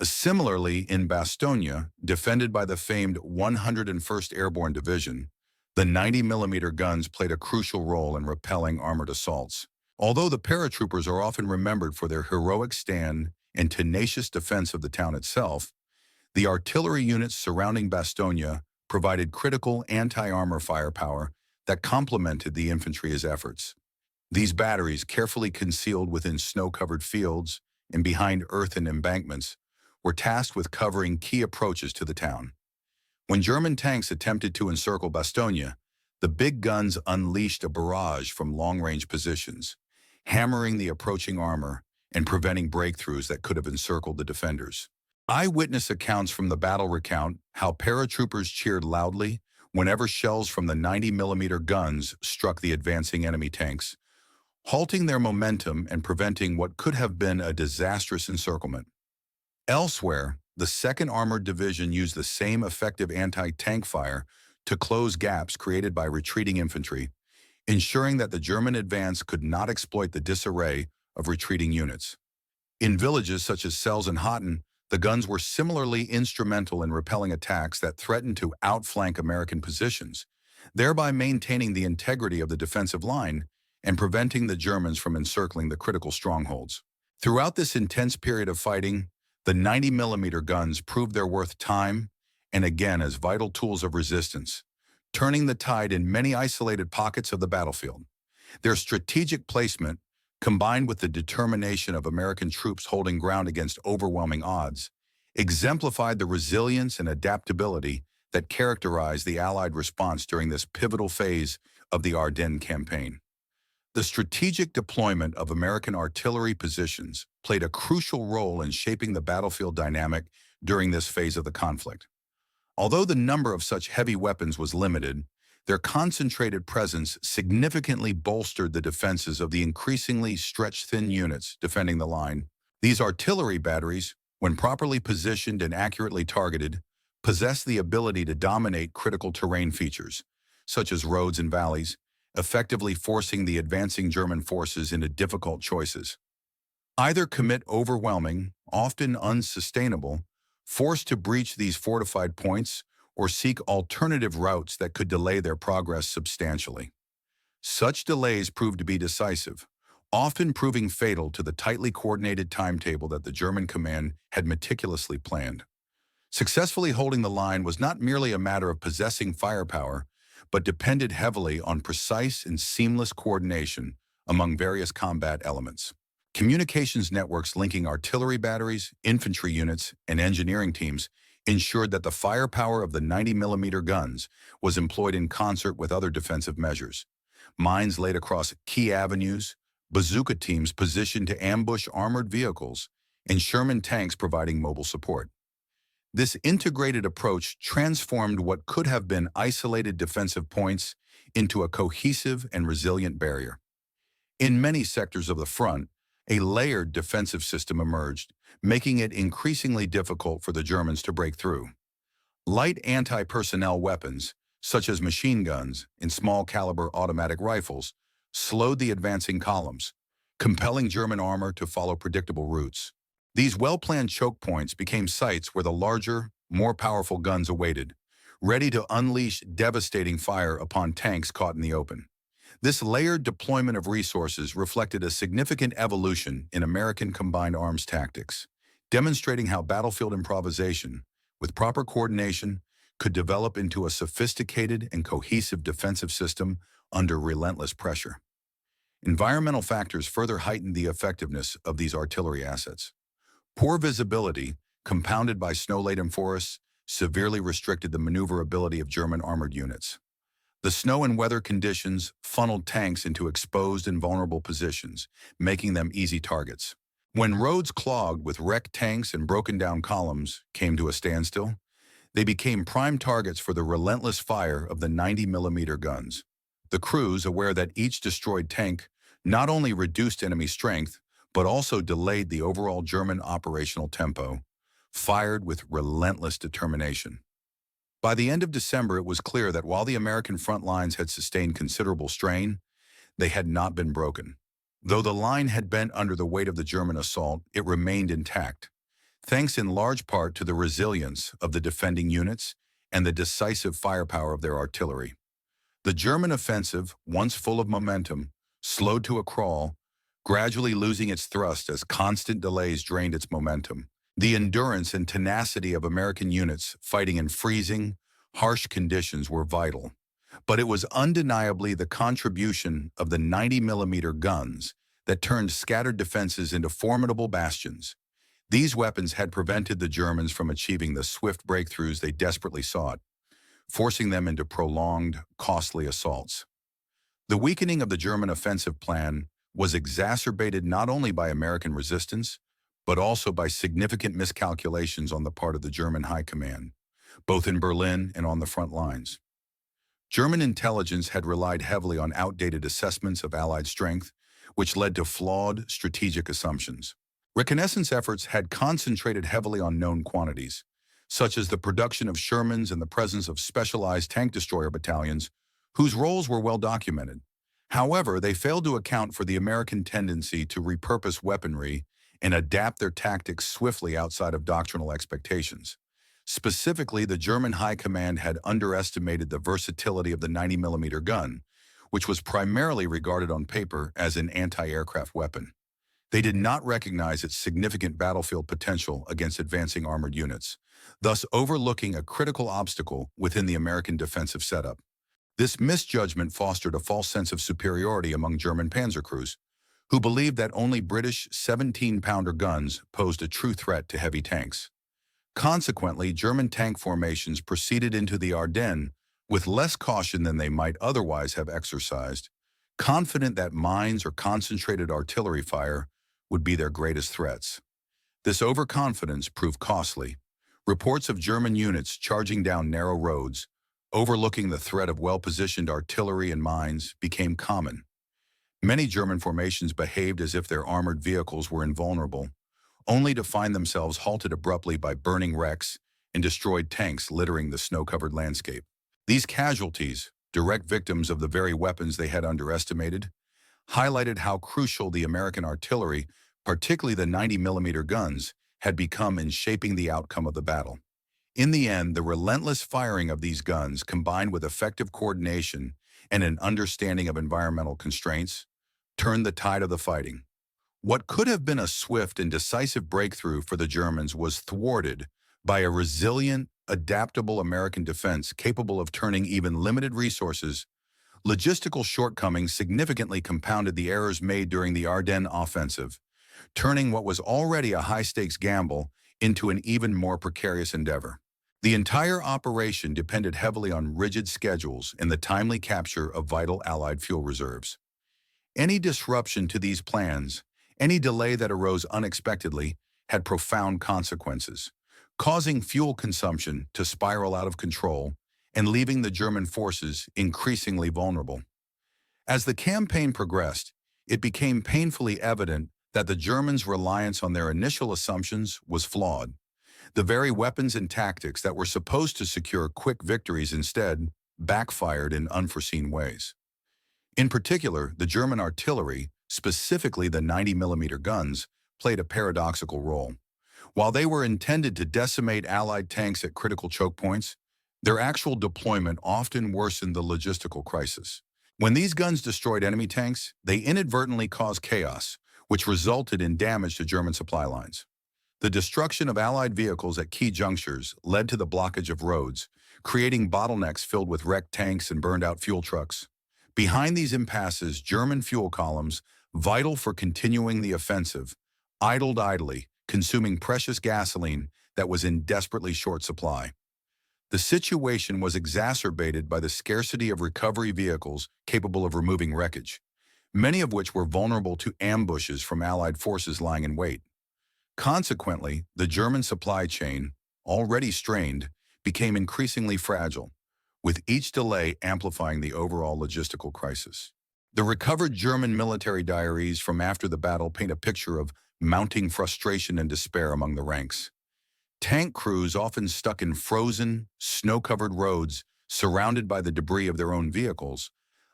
Similarly, in Bastogne, defended by the famed 101st Airborne Division, the 90mm guns played a crucial role in repelling armored assaults. Although the paratroopers are often remembered for their heroic stand and tenacious defense of the town itself, the artillery units surrounding Bastogne provided critical anti-armor firepower that complemented the infantry's efforts. These batteries, carefully concealed within snow-covered fields and behind earthen embankments, were tasked with covering key approaches to the town. When German tanks attempted to encircle Bastogne, the big guns unleashed a barrage from long-range positions, hammering the approaching armor and preventing breakthroughs that could have encircled the defenders. Eyewitness accounts from the battle recount how paratroopers cheered loudly whenever shells from the 90mm guns struck the advancing enemy tanks, halting their momentum and preventing what could have been a disastrous encirclement. Elsewhere, the 2nd Armored Division used the same effective anti-tank fire to close gaps created by retreating infantry, ensuring that the German advance could not exploit the disarray of retreating units. In villages such as Sels and Hotten, the guns were similarly instrumental in repelling attacks that threatened to outflank American positions, thereby maintaining the integrity of the defensive line and preventing the Germans from encircling the critical strongholds. Throughout this intense period of fighting, the 90mm guns proved their worth time and again as vital tools of resistance, turning the tide in many isolated pockets of the battlefield. Their strategic placement, combined with the determination of American troops holding ground against overwhelming odds, exemplified the resilience and adaptability that characterized the Allied response during this pivotal phase of the Ardennes campaign. The strategic deployment of American artillery positions played a crucial role in shaping the battlefield dynamic during this phase of the conflict. Although the number of such heavy weapons was limited, their concentrated presence significantly bolstered the defenses of the increasingly stretched-thin units defending the line. These artillery batteries, when properly positioned and accurately targeted, possess the ability to dominate critical terrain features, such as roads and valleys, effectively forcing the advancing German forces into difficult choices. Either commit overwhelming, often unsustainable, force to breach these fortified points or seek alternative routes that could delay their progress substantially. Such delays proved to be decisive, often proving fatal to the tightly coordinated timetable that the German command had meticulously planned. Successfully holding the line was not merely a matter of possessing firepower, but depended heavily on precise and seamless coordination among various combat elements. Communications networks linking artillery batteries, infantry units, and engineering teams ensured that the firepower of the 90mm guns was employed in concert with other defensive measures. Mines laid across key avenues, bazooka teams positioned to ambush armored vehicles, and Sherman tanks providing mobile support. This integrated approach transformed what could have been isolated defensive points into a cohesive and resilient barrier. In many sectors of the front, a layered defensive system emerged, making it increasingly difficult for the Germans to break through. Light anti-personnel weapons, such as machine guns and small-caliber automatic rifles, slowed the advancing columns, compelling German armor to follow predictable routes. These well-planned choke points became sites where the larger, more powerful guns awaited, ready to unleash devastating fire upon tanks caught in the open. This layered deployment of resources reflected a significant evolution in American combined arms tactics, demonstrating how battlefield improvisation, with proper coordination, could develop into a sophisticated and cohesive defensive system under relentless pressure. Environmental factors further heightened the effectiveness of these artillery assets. Poor visibility, compounded by snow-laden forests, severely restricted the maneuverability of German armored units. The snow and weather conditions funneled tanks into exposed and vulnerable positions, making them easy targets. When roads clogged with wrecked tanks and broken-down columns came to a standstill, they became prime targets for the relentless fire of the 90mm guns. The crews, aware that each destroyed tank not only reduced enemy strength, but also delayed the overall German operational tempo, fired with relentless determination. By the end of December, it was clear that while the American front lines had sustained considerable strain, they had not been broken. Though the line had bent under the weight of the German assault, it remained intact, thanks in large part to the resilience of the defending units and the decisive firepower of their artillery. The German offensive, once full of momentum, slowed to a crawl, gradually losing its thrust as constant delays drained its momentum. The endurance and tenacity of American units fighting in freezing, harsh conditions were vital, but it was undeniably the contribution of the 90mm guns that turned scattered defenses into formidable bastions. These weapons had prevented the Germans from achieving the swift breakthroughs they desperately sought, forcing them into prolonged, costly assaults. The weakening of the German offensive plan was exacerbated not only by American resistance, but also by significant miscalculations on the part of the German high command, both in Berlin and on the front lines. German intelligence had relied heavily on outdated assessments of Allied strength, which led to flawed strategic assumptions. Reconnaissance efforts had concentrated heavily on known quantities, such as the production of Shermans and the presence of specialized tank destroyer battalions, whose roles were well documented. However, they failed to account for the American tendency to repurpose weaponry and adapt their tactics swiftly outside of doctrinal expectations. Specifically, the German high command had underestimated the versatility of the 90mm gun, which was primarily regarded on paper as an anti-aircraft weapon. They did not recognize its significant battlefield potential against advancing armored units, thus overlooking a critical obstacle within the American defensive setup. This misjudgment fostered a false sense of superiority among German panzer crews, who believed that only British 17-pounder guns posed a true threat to heavy tanks. Consequently, German tank formations proceeded into the Ardennes with less caution than they might otherwise have exercised, confident that mines or concentrated artillery fire would be their greatest threats. This overconfidence proved costly. Reports of German units charging down narrow roads, overlooking the threat of well-positioned artillery and mines, became common. Many German formations behaved as if their armored vehicles were invulnerable, only to find themselves halted abruptly by burning wrecks and destroyed tanks littering the snow-covered landscape. These casualties, direct victims of the very weapons they had underestimated, highlighted how crucial the American artillery, particularly the 90mm guns, had become in shaping the outcome of the battle. In the end, the relentless firing of these guns, combined with effective coordination and an understanding of environmental constraints, turned the tide of the fighting. What could have been a swift and decisive breakthrough for the Germans was thwarted by a resilient, adaptable American defense capable of turning even limited resources. Logistical shortcomings significantly compounded the errors made during the Ardennes offensive, turning what was already a high-stakes gamble into an even more precarious endeavor. The entire operation depended heavily on rigid schedules and the timely capture of vital Allied fuel reserves. Any disruption to these plans, any delay that arose unexpectedly, had profound consequences, causing fuel consumption to spiral out of control and leaving the German forces increasingly vulnerable. As the campaign progressed, it became painfully evident that the Germans' reliance on their initial assumptions was flawed. The very weapons and tactics that were supposed to secure quick victories instead backfired in unforeseen ways. In particular, the German artillery, specifically the 90mm guns, played a paradoxical role. While they were intended to decimate Allied tanks at critical choke points, their actual deployment often worsened the logistical crisis. When these guns destroyed enemy tanks, they inadvertently caused chaos, which resulted in damage to German supply lines. The destruction of Allied vehicles at key junctures led to the blockage of roads, creating bottlenecks filled with wrecked tanks and burned-out fuel trucks. Behind these impasses, German fuel columns, vital for continuing the offensive, idled idly, consuming precious gasoline that was in desperately short supply. The situation was exacerbated by the scarcity of recovery vehicles capable of removing wreckage, many of which were vulnerable to ambushes from Allied forces lying in wait. Consequently, the German supply chain, already strained, became increasingly fragile, with each delay amplifying the overall logistical crisis. The recovered German military diaries from after the battle paint a picture of mounting frustration and despair among the ranks. Tank crews, often stuck in frozen, snow-covered roads surrounded by the debris of their own vehicles,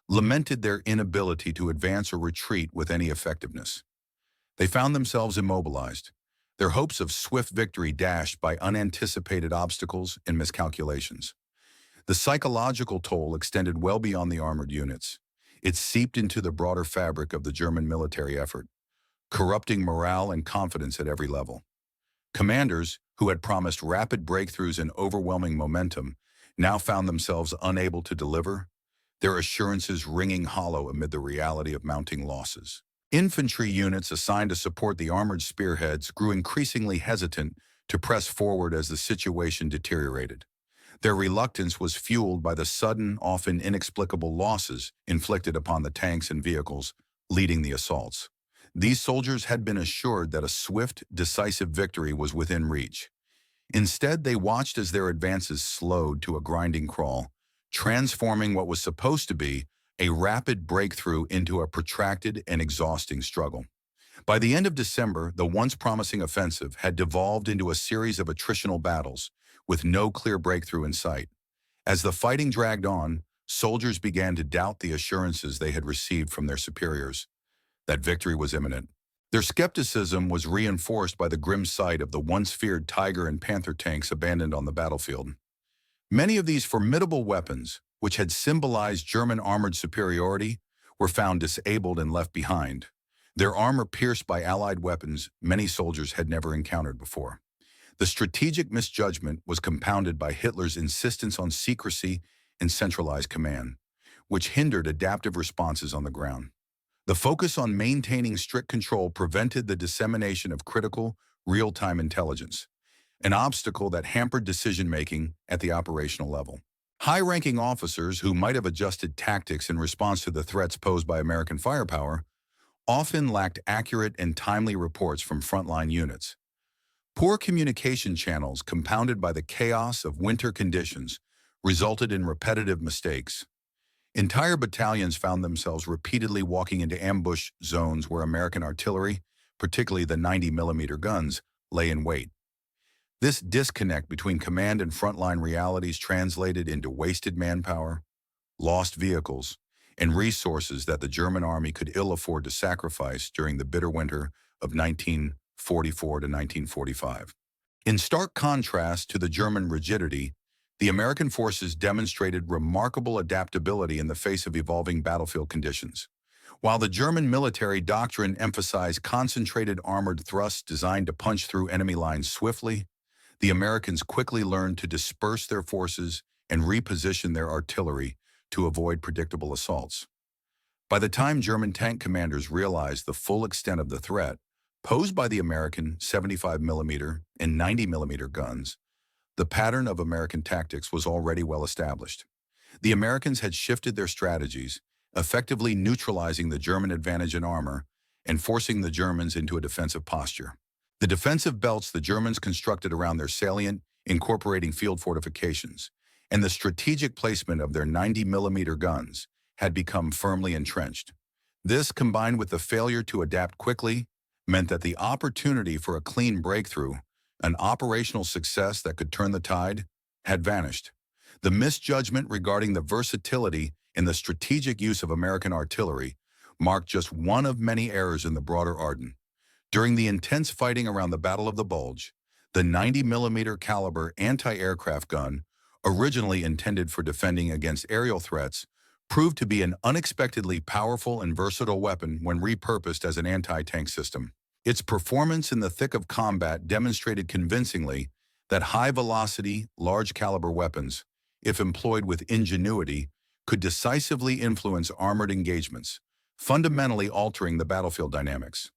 lamented their inability to advance or retreat with any effectiveness. They found themselves immobilized, their hopes of swift victory dashed by unanticipated obstacles and miscalculations. The psychological toll extended well beyond the armored units. It seeped into the broader fabric of the German military effort, corrupting morale and confidence at every level. Commanders, who had promised rapid breakthroughs and overwhelming momentum, now found themselves unable to deliver, their assurances ringing hollow amid the reality of mounting losses. Infantry units assigned to support the armored spearheads grew increasingly hesitant to press forward as the situation deteriorated. Their reluctance was fueled by the sudden, often inexplicable losses inflicted upon the tanks and vehicles leading the assaults. These soldiers had been assured that a swift, decisive victory was within reach. Instead, they watched as their advances slowed to a grinding crawl, transforming what was supposed to be a rapid breakthrough into a protracted and exhausting struggle. By the end of December, the once promising offensive had devolved into a series of attritional battles, with no clear breakthrough in sight. As the fighting dragged on, soldiers began to doubt the assurances they had received from their superiors that victory was imminent. Their skepticism was reinforced by the grim sight of the once feared Tiger and Panther tanks abandoned on the battlefield. Many of these formidable weapons, which had symbolized German armored superiority, were found disabled and left behind, their armor pierced by Allied weapons many soldiers had never encountered before. The strategic misjudgment was compounded by Hitler's insistence on secrecy and centralized command, which hindered adaptive responses on the ground. The focus on maintaining strict control prevented the dissemination of critical, real-time intelligence, an obstacle that hampered decision-making at the operational level. High-ranking officers who might have adjusted tactics in response to the threats posed by American firepower often lacked accurate and timely reports from frontline units. Poor communication channels, compounded by the chaos of winter conditions, resulted in repetitive mistakes. Entire battalions found themselves repeatedly walking into ambush zones where American artillery, particularly the 90-millimeter guns, lay in wait. This disconnect between command and frontline realities translated into wasted manpower, lost vehicles, and resources that the German army could ill afford to sacrifice during the bitter winter of 1944 to 1945. In stark contrast to the German rigidity, the American forces demonstrated remarkable adaptability in the face of evolving battlefield conditions. While the German military doctrine emphasized concentrated armored thrusts designed to punch through enemy lines swiftly, the Americans quickly learned to disperse their forces and reposition their artillery to avoid predictable assaults. By the time German tank commanders realized the full extent of the threat posed by the American 75-millimeter and 90-millimeter guns, the pattern of American tactics was already well established. The Americans had shifted their strategies, effectively neutralizing the German advantage in armor and forcing the Germans into a defensive posture. The defensive belts the Germans constructed around their salient, incorporating field fortifications, and the strategic placement of their 90-millimeter guns had become firmly entrenched. This, combined with the failure to adapt quickly, meant that the opportunity for a clean breakthrough, an operational success that could turn the tide, had vanished. The misjudgment regarding the versatility and the strategic use of American artillery marked just one of many errors in the broader Arden. During the intense fighting around the Battle of the Bulge, the 90-millimeter caliber anti-aircraft gun, originally intended for defending against aerial threats, proved to be an unexpectedly powerful and versatile weapon when repurposed as an anti-tank system. Its performance in the thick of combat demonstrated convincingly that high-velocity, large-caliber weapons, if employed with ingenuity, could decisively influence armored engagements, fundamentally altering the battlefield dynamics.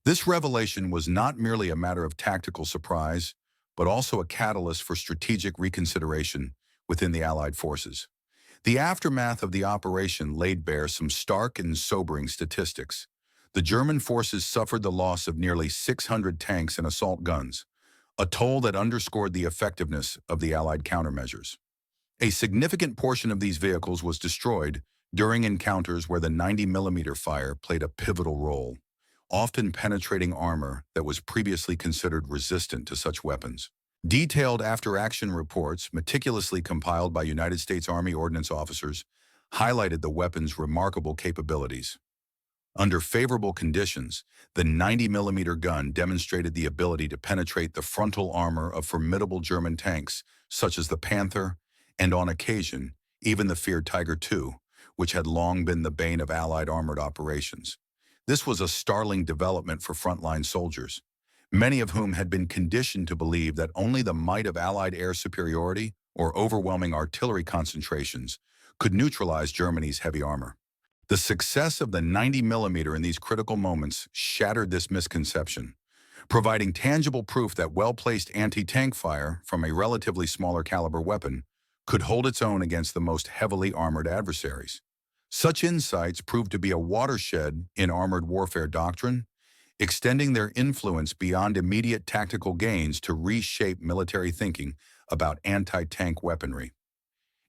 This revelation was not merely a matter of tactical surprise, but also a catalyst for strategic reconsideration within the Allied forces. The aftermath of the operation laid bare some stark and sobering statistics. The German forces suffered the loss of nearly 600 tanks and assault guns, a toll that underscored the effectiveness of the Allied countermeasures. A significant portion of these vehicles was destroyed during encounters where the 90-millimeter fire played a pivotal role, often penetrating armor that was previously considered resistant to such weapons. Detailed after-action reports, meticulously compiled by United States Army ordnance officers, highlighted the weapon's remarkable capabilities. Under favorable conditions, the 90-millimeter gun demonstrated the ability to penetrate the frontal armor of formidable German tanks, such as the Panther, and on occasion, even the feared Tiger II, which had long been the bane of Allied armored operations. This was a startling development for frontline soldiers, many of whom had been conditioned to believe that only the might of Allied air superiority or overwhelming artillery concentrations could neutralize Germany's heavy armor. The success of the 90-millimeter in these critical moments shattered this misconception, providing tangible proof that well-placed anti-tank fire from a relatively smaller caliber weapon could hold its own against the most heavily armored adversaries. Such insights proved to be a watershed in armored warfare doctrine, extending their influence beyond immediate tactical gains to reshape military thinking about anti-tank weaponry.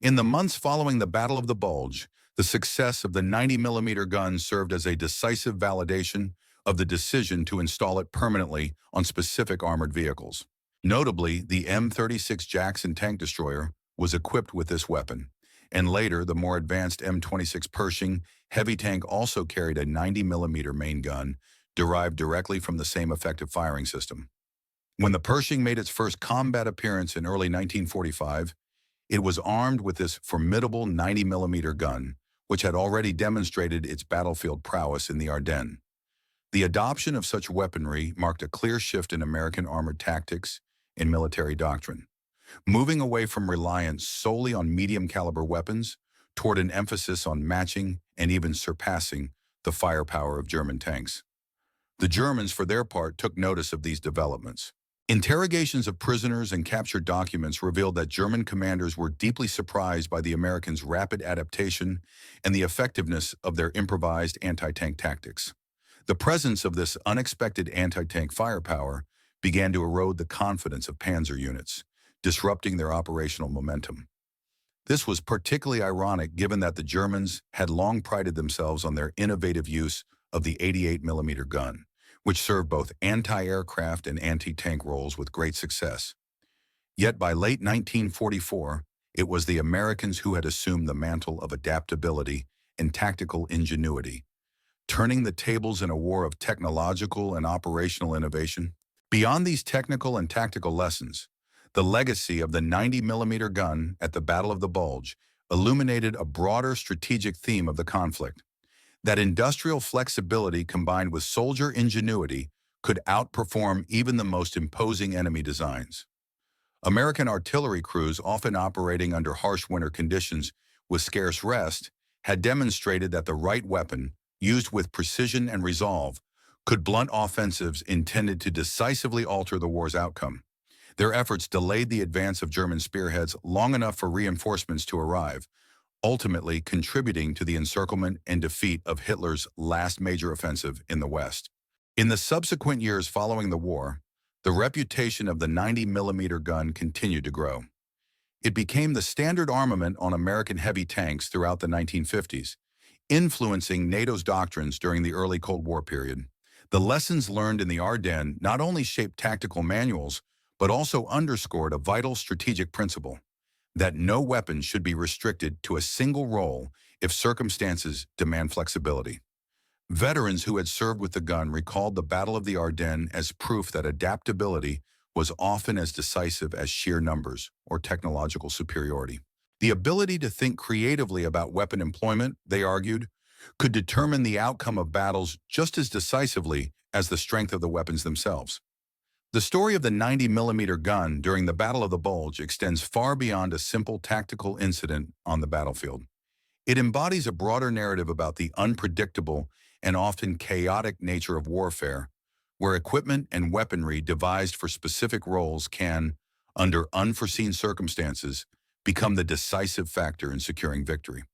In the months following the Battle of the Bulge, the success of the 90-millimeter gun served as a decisive validation of the decision to install it permanently on specific armored vehicles. Notably, the M36 Jackson tank destroyer was equipped with this weapon, and later the more advanced M26 Pershing heavy tank also carried a 90-millimeter main gun derived directly from the same effective firing system. When the Pershing made its first combat appearance in early 1945, it was armed with this formidable 90-millimeter gun, which had already demonstrated its battlefield prowess in the Ardennes. The adoption of such weaponry marked a clear shift in American armored tactics and military doctrine, moving away from reliance solely on medium-caliber weapons toward an emphasis on matching and even surpassing the firepower of German tanks. The Germans, for their part, took notice of these developments. Interrogations of prisoners and captured documents revealed that German commanders were deeply surprised by the Americans' rapid adaptation and the effectiveness of their improvised anti-tank tactics. The presence of this unexpected anti-tank firepower began to erode the confidence of panzer units, disrupting their operational momentum. This was particularly ironic given that the Germans had long prided themselves on their innovative use of the 88-millimeter gun, which served both anti-aircraft and anti-tank roles with great success. Yet by late 1944, it was the Americans who had assumed the mantle of adaptability and tactical ingenuity, turning the tables in a war of technological and operational innovation. Beyond these technical and tactical lessons, the legacy of the 90-millimeter gun at the Battle of the Bulge illuminated a broader strategic theme of the conflict, that industrial flexibility combined with soldier ingenuity could outperform even the most imposing enemy designs. American artillery crews, often operating under harsh winter conditions with scarce rest, had demonstrated that the right weapon, used with precision and resolve, could blunt offensives intended to decisively alter the war's outcome. Their efforts delayed the advance of German spearheads long enough for reinforcements to arrive, ultimately contributing to the encirclement and defeat of Hitler's last major offensive in the West. In the subsequent years following the war, the reputation of the 90-millimeter gun continued to grow. It became the standard armament on American heavy tanks throughout the 1950s, influencing NATO's doctrines during the early Cold War period. The lessons learned in the Ardennes not only shaped tactical manuals, but also underscored a vital strategic principle: that no weapon should be restricted to a single role if circumstances demand flexibility. Veterans who had served with the gun recalled the Battle of the Ardennes as proof that adaptability was often as decisive as sheer numbers or technological superiority. The ability to think creatively about weapon employment, they argued, could determine the outcome of battles just as decisively as the strength of the weapons themselves. The story of the 90-millimeter gun during the Battle of the Bulge extends far beyond a simple tactical incident on the battlefield. It embodies a broader narrative about the unpredictable and often chaotic nature of warfare, where equipment and weaponry devised for specific roles can, under unforeseen circumstances, become the decisive factor in securing victory.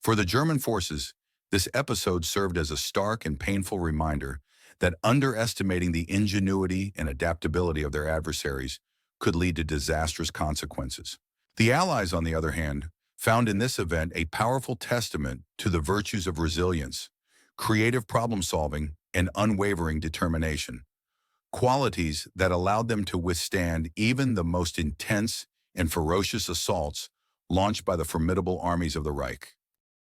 For the German forces, this episode served as a stark and painful reminder that underestimating the ingenuity and adaptability of their adversaries could lead to disastrous consequences. The Allies, on the other hand, found in this event a powerful testament to the virtues of resilience, creative problem-solving, and unwavering determination, qualities that allowed them to withstand even the most intense and ferocious assaults launched by the formidable armies of the Reich.